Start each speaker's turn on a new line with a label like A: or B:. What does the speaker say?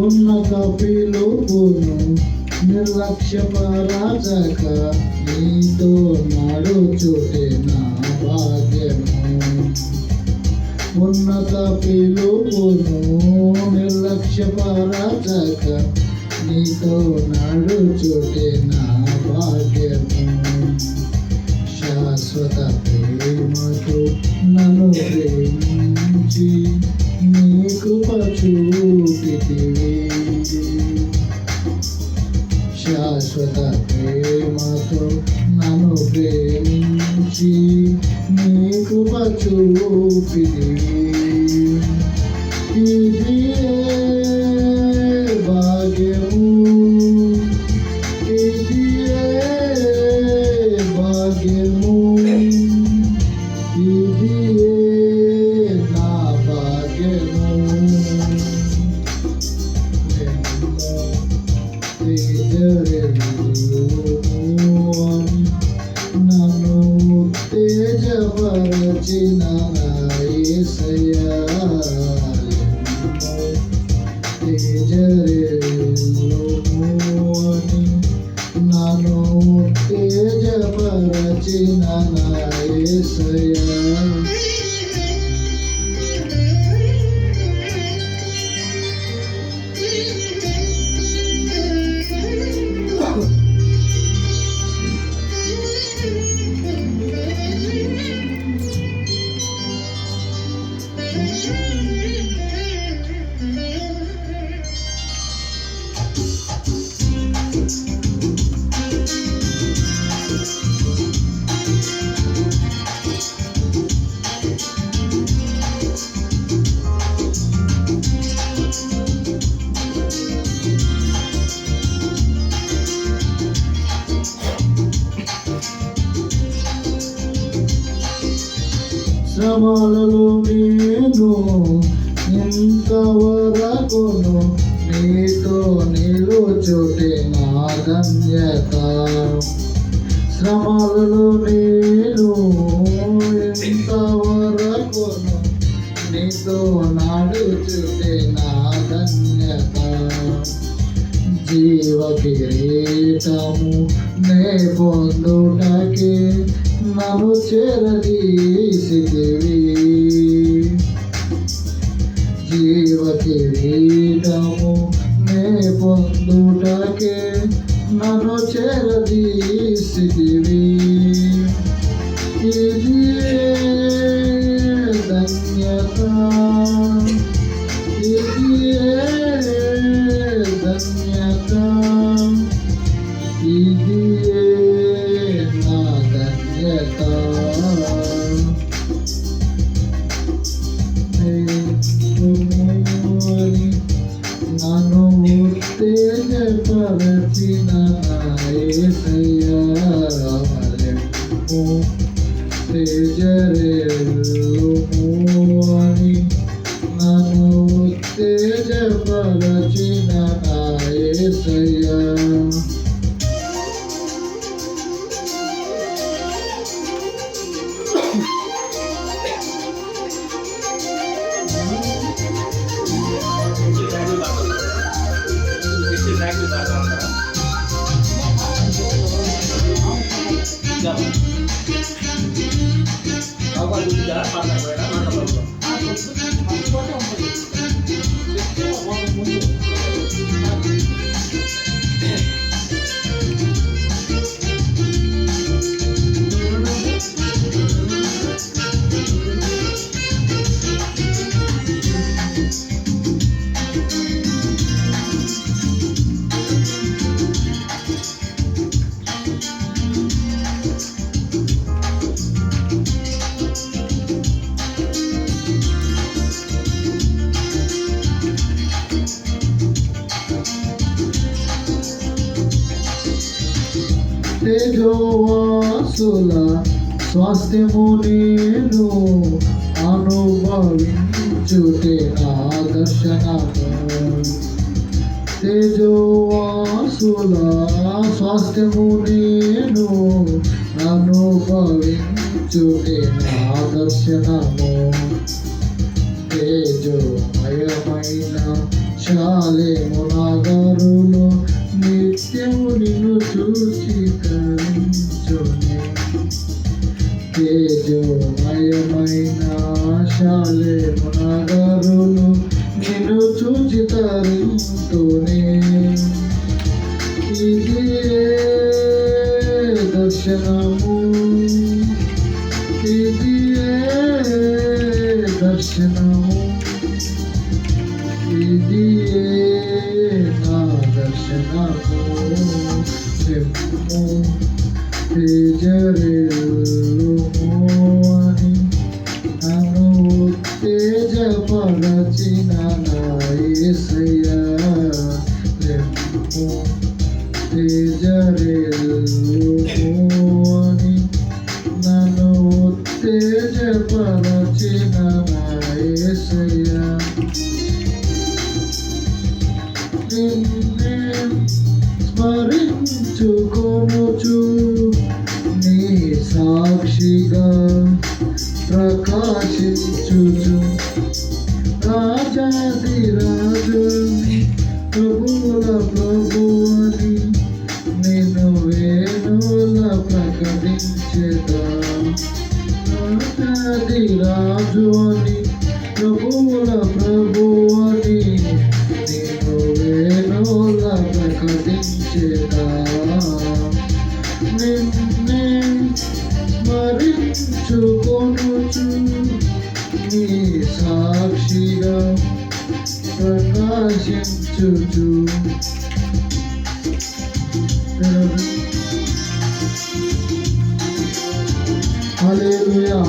A: ఉన్నత పిలుపును నిర్లక్ష్యపరచక నీతో నడుచుటే నా భాగ్యము. ఉన్నత పిలుపును నిర్లక్ష్యపరచక నీతో నడుచుటే నా భాగ్యము. శాశ్వత ప్రేమతో నన్ను ప్రేమించి నీ కృప చూపితివి. శాశ్వత ప్రేమతో నన్ను ప్రేమించి నీ కృప చూపితివి. ఇది భాగ్యము, ఇది భాగ్యము, ఇది నా భాగ్యము. నన్ను ఉత్తేజపరచిన యేసయ్యా, నన్ను ఉత్తేజపరచిన యేసయ్యా. శ్రమలలో నేను ఇంతవరకును నీతో నిలుచుటే నా ధన్యత. శ్రమలలో నేను ఇంతవరకును నీతో నడుచుటే నా ధన్యత. జీవ కిరీటము నే పొందుటకే నన్ను చేరదీసితివి. జీవ కిరీటము నే పొందుటకే నన్ను చేరదీసితివి. ఇది ధన్యత, ఇది ధన్యత, ఇది నా ధన్యత. నన్ను ఉత్తేజపరచిన యేసయ్యా, తేజరెల్లుము అని నన్ను ఉత్తేజపరచిన యేసయ్యా. తేజోవాసుల స్వాస్థ్యము నేను అనుభవించుటే నా దర్శనము. తేజోవాసుల స్వాస్థ్యము నేను అనుభవించుటే నా దర్శనము. తేజోమయమైన శాలేము నగరులో నిత్యము నిన్ను చూచి తరించునే. తేజోమయమైన శాలేము నగరులో నిన్ను చూచి తరింతునే. ఇది దర్శనము, ఇది దర్శనము, ఇది నా దర్శనము. చెమ్ము తేజరిల్లుము అని నన్ను ఉత్తేజపరచిన నా యేసయ్యా. చెమ్ము తేజరిల్లుము అని నన్ను ఉత్తేజపరచిన నా యేసయ్యా. నిన్నే స్మరించుకొనుచు నీ సాక్షిగా ప్రకాశించుచు రాజాదిరాజు ప్రభువుల ప్రభువని నిన్ను వేణుల ప్రకటించెదా. రాజాదిరాజు అని ప్రభువుల ప్రభువని నిన్ను వేణుల ప్రకటించెదా. నిన్నే స్మరించుకొనుచు నీ సాక్షిగా ప్రకాశించుచు. హల్లెలూయా.